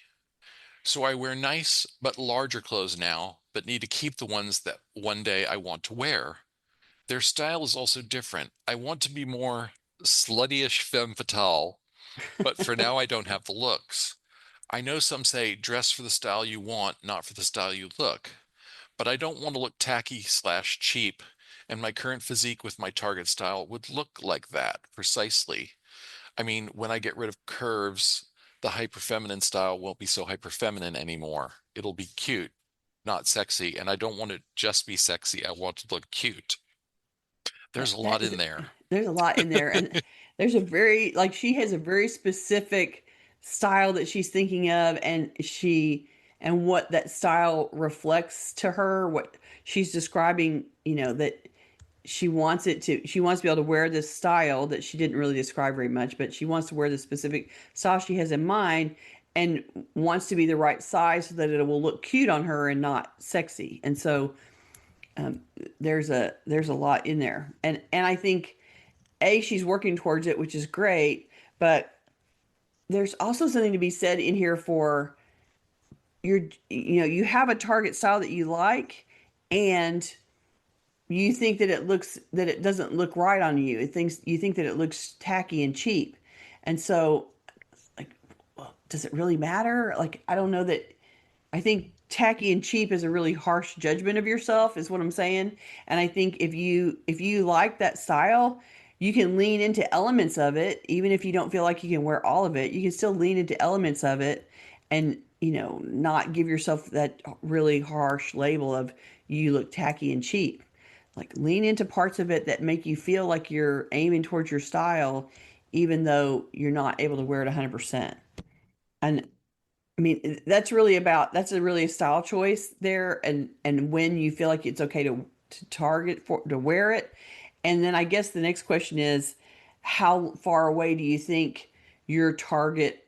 So I wear nice but larger clothes now, but need to keep the ones that one day I want to wear. Their style is also different. I want to be more sluttyish femme fatale, but for now I don't have the looks. I know some say dress for the style you want, not for the style you look, but I don't want to look tacky slash cheap, and my current physique with my target style would look like that precisely. I mean, when I get rid of curves, the hyper feminine style won't be so hyper feminine anymore. It'll be cute, not sexy, and I don't want to just be sexy. I want to look cute. There's a That lot is, in there. there's a lot in there, and there's a very like she has a very specific style that she's thinking of, and what that style reflects to her, what she's describing, that she wants to be able to wear this style that she didn't really describe very much, but she wants to wear the specific style she has in mind and wants to be the right size so that it will look cute on her and not sexy. And so there's a lot in there, and I think she's working towards it, which is great, but there's also something to be said in here for your you have a target style that you like, and you think that it doesn't look right on you. You think that it looks tacky and cheap. And so, like, well, does it really matter? Like, I don't know that. I think tacky and cheap is a really harsh judgment of yourself, is what I'm saying. And I think if you like that style, you can lean into elements of it, even if you don't feel like you can wear all of it. You can still lean into elements of it, and not give yourself that really harsh label of you look tacky and cheap. Like, lean into parts of it that make you feel like you're aiming towards your style, even though you're not able to wear it 100%. And I mean, that's a really a style choice there, and when you feel like it's okay to target for to wear it. And then I guess the next question is, how far away do you think your target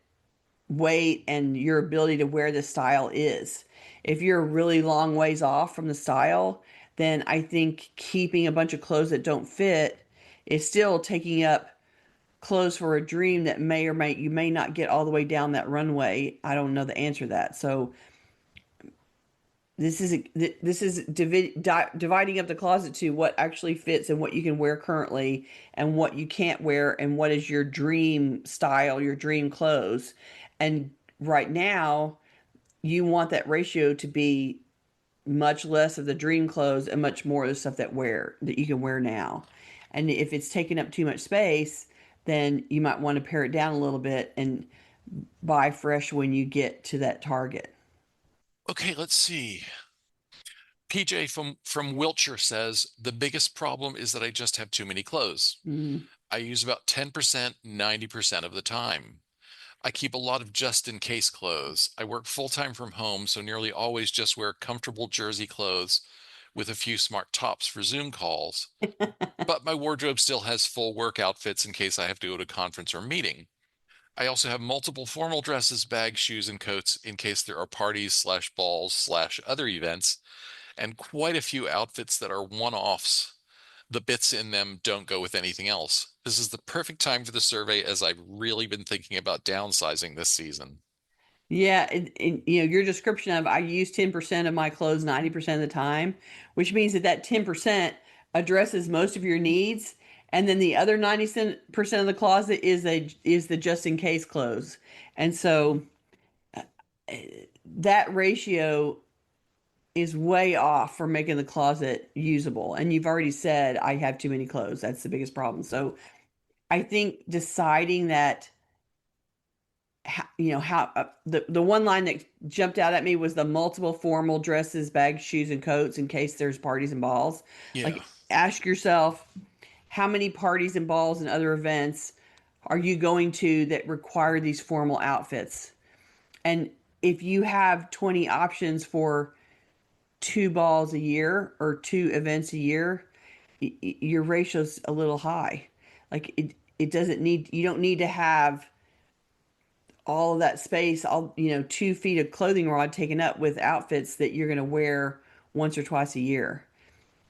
weight and your ability to wear the style is? If you're a really long ways off from the style, then I think keeping a bunch of clothes that don't fit is still taking up clothes for a dream that you may not get all the way down that runway. I don't know the answer to that. So dividing up the closet to what actually fits and what you can wear currently and what you can't wear and what is your dream style, your dream clothes. And right now, you want that ratio to be much less of the dream clothes and much more of the stuff that you can wear now. And if it's taking up too much space, then you might want to pare it down a little bit and buy fresh when you get to that target. Okay, let's see. PJ from Wiltshire says the biggest problem is that I just have too many clothes. Mm. I use about 10%, 90% of the time. I keep a lot of just in case clothes. I work full time from home, so nearly always just wear comfortable jersey clothes with a few smart tops for Zoom calls. But my wardrobe still has full work outfits in case I have to go to a conference or meeting. I also have multiple formal dresses, bags, shoes, and coats in case there are parties slash balls slash other events, and quite a few outfits that are one-offs. The bits in them don't go with anything else. This is the perfect time for the survey as I've really been thinking about downsizing this season. Yeah, your description of I use 10% of my clothes 90% of the time, which means that 10% addresses most of your needs, and then the other 90% of the closet is the just in case clothes. And so that ratio is way off for making the closet usable. And you've already said I have too many clothes. That's the biggest problem. So I think deciding that how the one line that jumped out at me was the multiple formal dresses, bags, shoes, and coats in case there's parties and balls. Yeah. Like, ask yourself, how many parties and balls and other events are you going to that require these formal outfits? And if you have 20 options for two balls a year or two events a year, your ratio's a little high. Like, it doesn't need, you don't need to have all of that space, 2 feet of clothing rod taken up with outfits that you're going to wear once or twice a year.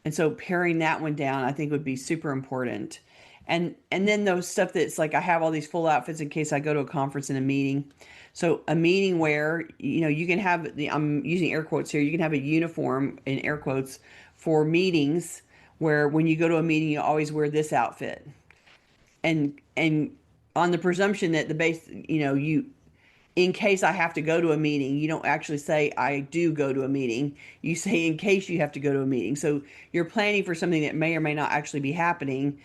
And so paring that one down, I think, would be super important. And then those stuff that's like, I have all these full outfits in case I go to a conference and a meeting. So a meeting where, you can have I'm using air quotes here, you can have a uniform in air quotes for meetings where when you go to a meeting, you always wear this outfit. And on the presumption that the base, you, in case I have to go to a meeting, you don't actually say I do go to a meeting. You say in case you have to go to a meeting. So you're planning for something that may or may not actually be happening.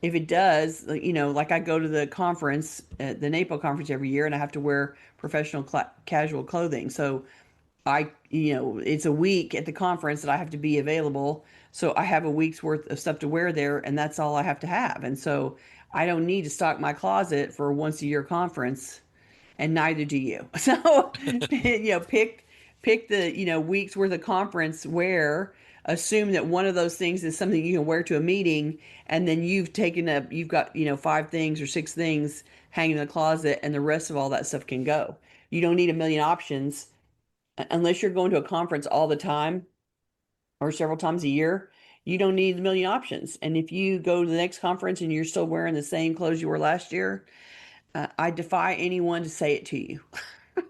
If it does, like I go to the conference, the NAPO conference every year, and I have to wear professional casual clothing. So it's a week at the conference that I have to be available. So I have a week's worth of stuff to wear there, and that's all I have to have. And so I don't need to stock my closet for a once a year conference, and neither do you. So, pick the, week's worth of conference wear. Assume that one of those things is something you can wear to a meeting, and then you've got, 5 things or 6 things hanging in the closet, and the rest of all that stuff can go. You don't need a million options unless you're going to a conference all the time or several times a year. You don't need a million options. And if you go to the next conference and you're still wearing the same clothes you were last year, I defy anyone to say it to you.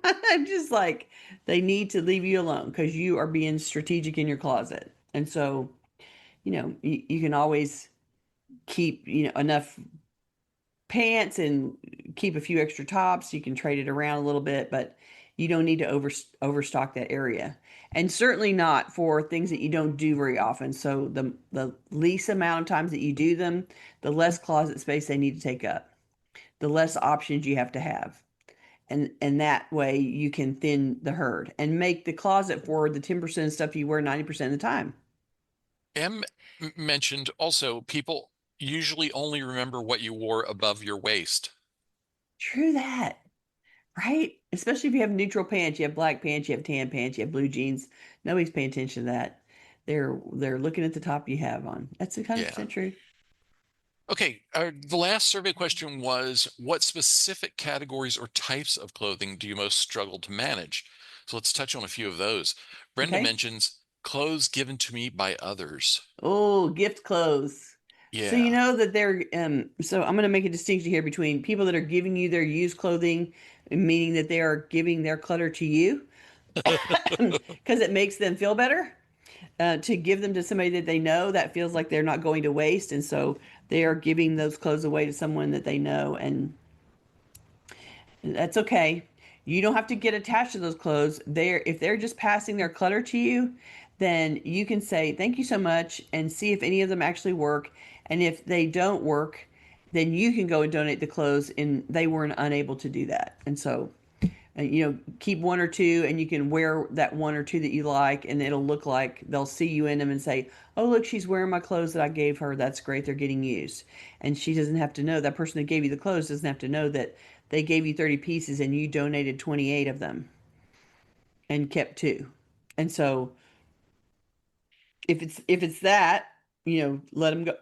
I'm just like, they need to leave you alone because you are being strategic in your closet. And so, you can always keep, enough pants and keep a few extra tops. You can trade it around a little bit, but you don't need to overstock that area. And certainly not for things that you don't do very often. So the least amount of times that you do them, the less closet space they need to take up, the less options you have to have. And that way you can thin the herd and make the closet for the 10% of stuff you wear 90% of the time. M mentioned also people usually only remember what you wore above your waist. True that, right? Especially if you have neutral pants, you have black pants, you have tan pants, you have blue jeans. Nobody's paying attention to that. They're looking at the top you have on. That's Yeah. 100% true. Okay, the last survey question was, what specific categories or types of clothing do you most struggle to manage? So let's touch on a few of those. Brenda Okay. mentions clothes given to me by others. Oh, gift clothes. So you Yeah. know that so I'm going to make a distinction here between people that are giving you their used clothing, meaning that they are giving their clutter to you because it makes them feel better. To give them to somebody that they know that feels like they're not going to waste, and so they are giving those clothes away to someone that they know, and that's okay. You don't have to get attached to those clothes. If they're just passing their clutter to you, then you can say thank you so much and see if any of them actually work. And if they don't work, then you can go and donate the clothes, and they weren't unable to do that. And so, keep one or two, and you can wear that one or two that you like, and it'll look like they'll see you in them and say, oh, look, she's wearing my clothes that I gave her. That's great. They're getting used. And she doesn't have to know, that person that gave you the clothes doesn't have to know that they gave you 30 pieces and you donated 28 of them and kept two. And so if it's that, let them go.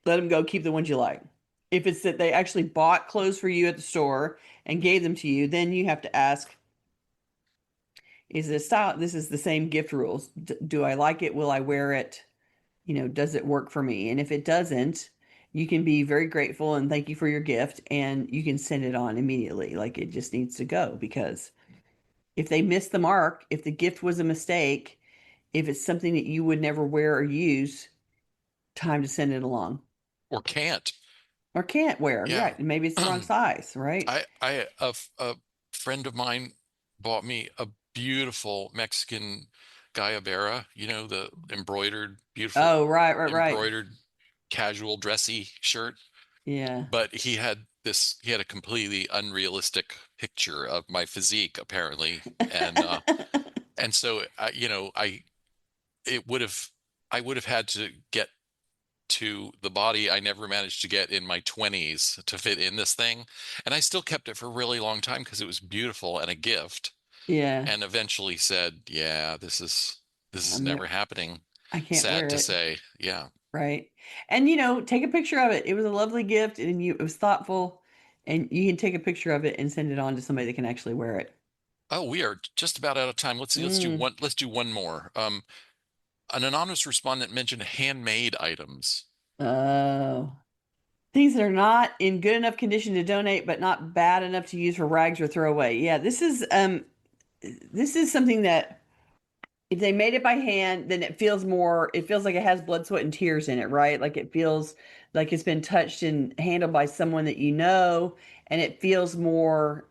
Let them go. Keep the ones you like. If it's that they actually bought clothes for you at the store and gave them to you, then you have to ask, is it a style? This is the same gift rules. Do I like it? Will I wear it? Does it work for me? And if it doesn't, you can be very grateful and thank you for your gift, and you can send it on immediately. Like, it just needs to go, because if they missed the mark, if the gift was a mistake, if it's something that you would never wear or use, time to send it along. Or can't. Or can't wear. Yeah. Right. Maybe it's the wrong size, right? A friend of mine bought me a beautiful Mexican Gayabera, the beautiful Oh, right, right, right. embroidered casual dressy shirt. Yeah. But he had a completely unrealistic picture of my physique apparently. And so it would have, I would have had to get to the body I never managed to get in my 20s to fit in this thing. And I still kept it for a really long time because it was beautiful and a gift. Yeah. And eventually said, yeah, this is I'm never happening. I can't Sad wear to it. say. Yeah. Right. And take a picture of it. It was a lovely gift, and it was thoughtful, and you can take a picture of it and send it on to somebody that can actually wear it. Oh, we are just about out of time. Let's see. Mm. Let's do one more. An anonymous respondent mentioned handmade items. Oh. Things that are not in good enough condition to donate, but not bad enough to use for rags or throw away. Yeah, this is something that if they made it by hand, then it feels like it has blood, sweat, and tears in it, right? Like it feels like it's been touched and handled by someone that you know, and it feels more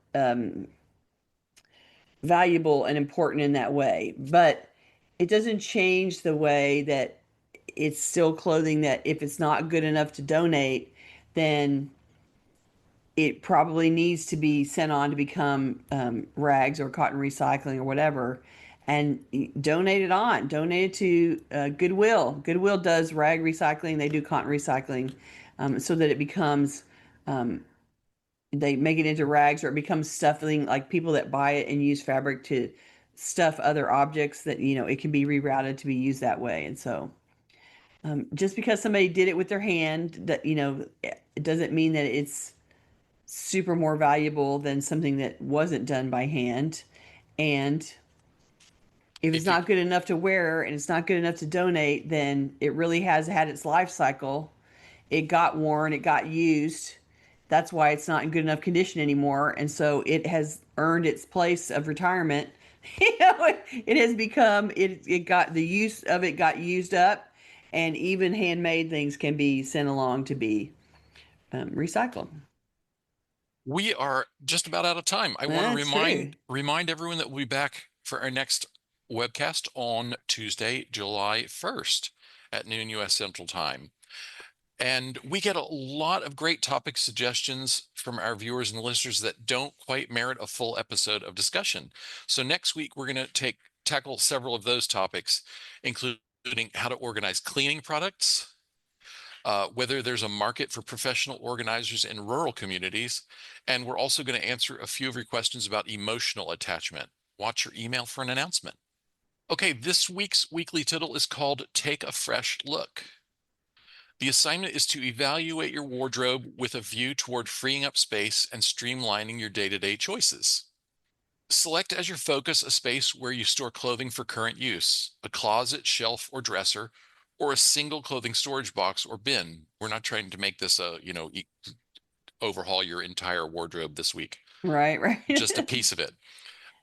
valuable and important in that way. But it doesn't change the way that it's still clothing that if it's not good enough to donate, then it probably needs to be sent on to become rags or cotton recycling or whatever, and donate it on. Donate it to Goodwill. Goodwill does rag recycling. They do cotton recycling, so that it becomes they make it into rags or it becomes stuffing. Like people that buy it and use fabric to stuff other objects that it can be rerouted to be used that way. And so just because somebody did it with their hand, that it doesn't mean that it's super more valuable than something that wasn't done by hand. And if it's If you not good enough to wear and it's not good enough to donate, then it really has had its life cycle. It got worn, it got used. That's why it's not in good enough condition anymore. And so it has earned its place of retirement. It has become, it got the use of it got used up. And even handmade things can be sent along to be recycled. We are just about out of time. I want to That's true. remind everyone that we'll be back for our next webcast on Tuesday, July 1st at noon US Central Time. And we get a lot of great topic suggestions from our viewers and listeners that don't quite merit a full episode of discussion. So next week, we're going to tackle several of those topics, including how to organize cleaning products, whether there's a market for professional organizers in rural communities, and we're also going to answer a few of your questions about emotional attachment. Watch your email for an announcement. Okay, this week's weekly tittle is called Take a Fresh Look. The assignment is to evaluate your wardrobe with a view toward freeing up space and streamlining your day-to-day choices. Select as your focus a space where you store clothing for current use, a closet, shelf, or dresser, or a single clothing storage box or bin. We're not trying to make this overhaul your entire wardrobe this week, Right, just a right. piece of it.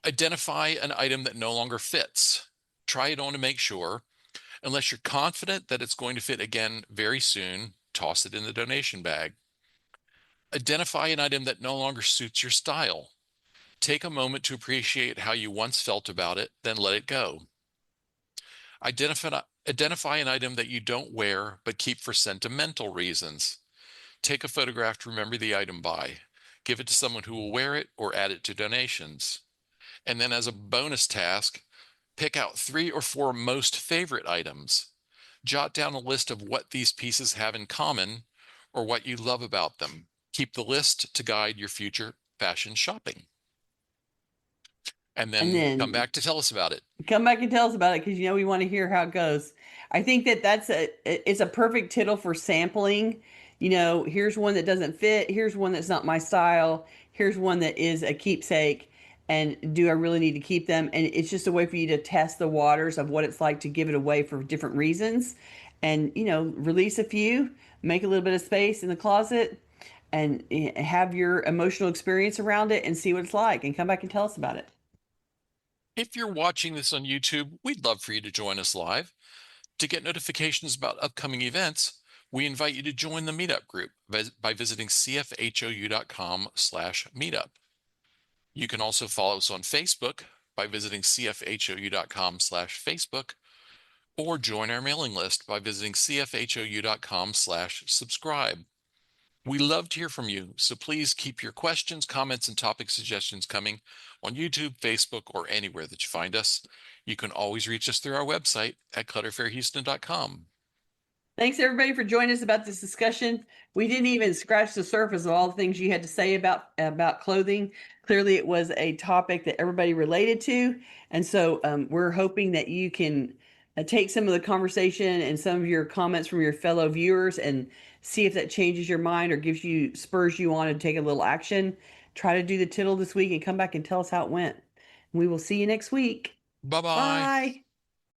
Identify an item that no longer fits. Try it on to make sure. Unless you're confident that it's going to fit again very soon, toss it in the donation bag. Identify an item that no longer suits your style. Take a moment to appreciate how you once felt about it, then let it go. Identify an item that you don't wear but keep for sentimental reasons. Take a photograph to remember the item by. Give it to someone who will wear it or add it to donations. And then as a bonus task, pick out 3 or 4 most favorite items. Jot down a list of what these pieces have in common or what you love about them. Keep the list to guide your future fashion shopping. And And then come then back to tell us about it. come back and tell us about it because we want to hear how it goes. I think that it's a perfect tittle for sampling. Here's one that doesn't fit. Here's one that's not my style. Here's one that is a keepsake. And do I really need to keep them? And it's just a way for you to test the waters of what it's like to give it away for different reasons. And, release a few, make a little bit of space in the closet, and have your emotional experience around it and see what it's like and come back and tell us about it. If you're watching this on YouTube, we'd love for you to join us live. To get notifications about upcoming events, we invite you to join the meetup group by visiting cfhou.com/meetup. You can also follow us on Facebook by visiting cfhou.com/Facebook or join our mailing list by visiting cfhou.com/subscribe. We love to hear from you, so please keep your questions, comments, and topic suggestions coming on YouTube, Facebook, or anywhere that you find us. You can always reach us through our website at clutterfairhouston.com. Thanks everybody for joining us about this discussion. We didn't even scratch the surface of all the things you had to say about clothing. Clearly, it was a topic that everybody related to, and so we're hoping that you can take some of the conversation and some of your comments from your fellow viewers and see if that changes your mind or spurs you on to take a little action. Try to do the tittle this week and come back and tell us how it went. We will see you next week. Bye-bye. Bye.